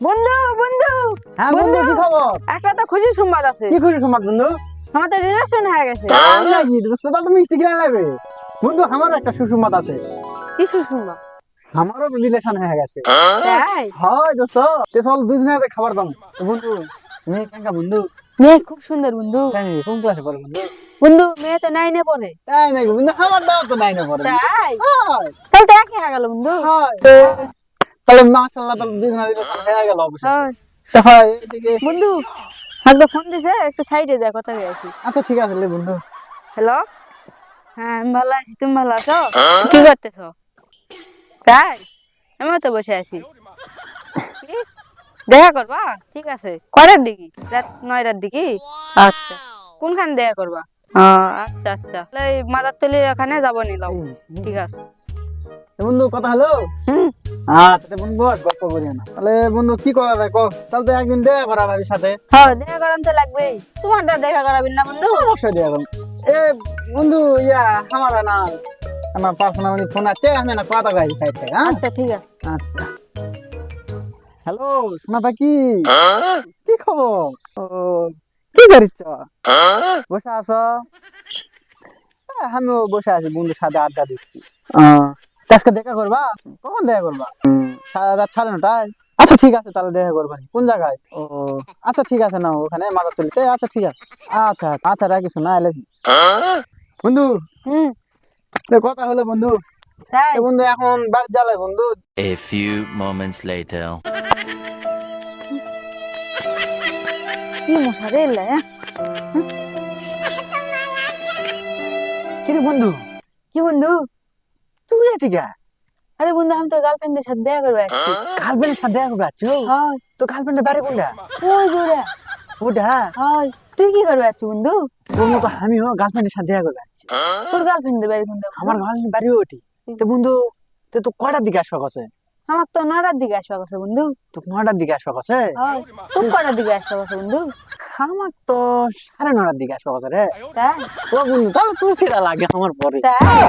বন্ধু বন্ধু হ্যাঁ বন্ধু, কি খবর? একটা তো খুশি সংবাদ আছে। কি খুশি সংবাদ বন্ধু? আমাদের রিলেশন হয়ে গেছে। তাই নাকি? দোস্ত তো মিষ্টি কিনা লাগবে বন্ধু। আমারও একটা সুসংবাদ আছে। কি সুসংবাদ? আমারও রিলেশন হয়ে গেছে। তাই? হয় দোস্ত, তে চল দুজনে আজ খাবার দাম। তো বন্ধু, মেয়ে কেঙ্কা বন্ধু? মেয়ে খুব সুন্দর বন্ধু। তাই নাকি? কোন ক্লাসে পড়ে বন্ধু? বন্ধু মেয়ে তো নাইনে পড়ে। তাই নাকি বন্ধু? আমার দাও তো নাই না পড়ে। তাই? হয় তাহলে তো একই হয়ে গেল বন্ধু। হয়। তাহলে মাশাআল্লাহ, তাহলে দুজনের রিলেশন হয়ে গেল অবশ্যই। হয়। তো হয় এদিকে। বন্ধু একটা ফোন দিছে, একটু সাইডে যা কথা বলছি। আচ্ছা ঠিক আছে লে বন্ধু। হ্যালো, হ্যাঁ আমি ভালো আছি, তুমি ভালো আছো? কি করতেছো? তাই? আমিও তো বসে আছি। কি? দেখা করবা? ঠিক আছে, কয়টার দিকে? রাত 9টার দিকে? আচ্ছা, কোনখানে দেখা করবা? আচ্ছা আচ্ছা, তাহলে এই মাদারতলির ওখানে যাবো নিলাম। ঠিক আছে। তো বন্ধু কথা হলো। হুম। আচ্ছা বন্ধু, বস গল্প করি না। তাহলে বন্ধু কি করা যায় কো? তাহলে তো একদিন দেখা করা ভাবির সাথে। হ্যাঁ, দেখা করান তো লাগবেই। তোমারটা দেখা করাবেন না বন্ধু? অবশ্যই দেখা করব। এ বন্ধু, ইয়া আমার না, আমার পার্সোনাল ফোন আছে, আমি না কথা কই সাইড থেকে। হ্যাঁ আচ্ছা ঠিক আছে। আচ্ছা। হ্যালো সোনা পাখি, কি খবর? ও, কি করিচ্ছ? বসে আছো? আমিও বসে আছি বন্ধুর সাথে আড্ডা দিচ্ছি। তা আজকে দেখা করবা? কখন দেখা করবা? রাত 9:30টায়? আচ্ছা ঠিক আছে, তাহলে দেখা করবা। কোন জায়গায়? ও আচ্ছা ঠিক আছে, না ওখানে মাদারতলিতে। আচ্ছা ঠিক আছে। আচ্ছা আচ্ছা, রাখিস না এলে বন্ধু। হুম। তো কথা হলো বন্ধু। তাই? এ বন্ধু এখন বাড়ি জ্বালায় বন্ধু। A few moments later. কি মশা রে এলে, হ্যাঁ? কি রে বন্ধু, কি বন্ধু? তুই এদিকে? আরে বন্ধু, আমি তো গার্লফ্রেন্ডের সাথে দেখা করবো আসছি। গার্লফ্রেন্ডের সাথে দেখা করবে আছো? হ্যাঁ। তো গার্লফ্রেন্ডের বাড়ি কোনটা? ওই জোরে। ওটা? হ্যাঁ। তুই কি করবে আসছি বন্ধু? তোর মতো আমিও গার্লফ্রেন্ডের সাথে দেখা করবে আছি। তোর গার্লফ্রেন্ডের বাড়ি কোনটা? আমার গার্লফ্রেন্ড বাড়ি ওটি। তো বন্ধু, তো কয়টার দিকে আসবা কাছে? আমার তো 9টার দিকে আসবা কথা বন্ধু। তো 9টার দিকে আসবা কাছে? হ্যাঁ। তুমি কয়টার দিকে আসবা কথা বন্ধু? আমার তো 9:30টার দিকে আসবা কাছে রে। তাই? ও বন্ধু, তাহলে তুই সেটা লাগে আমার পরে। তাই?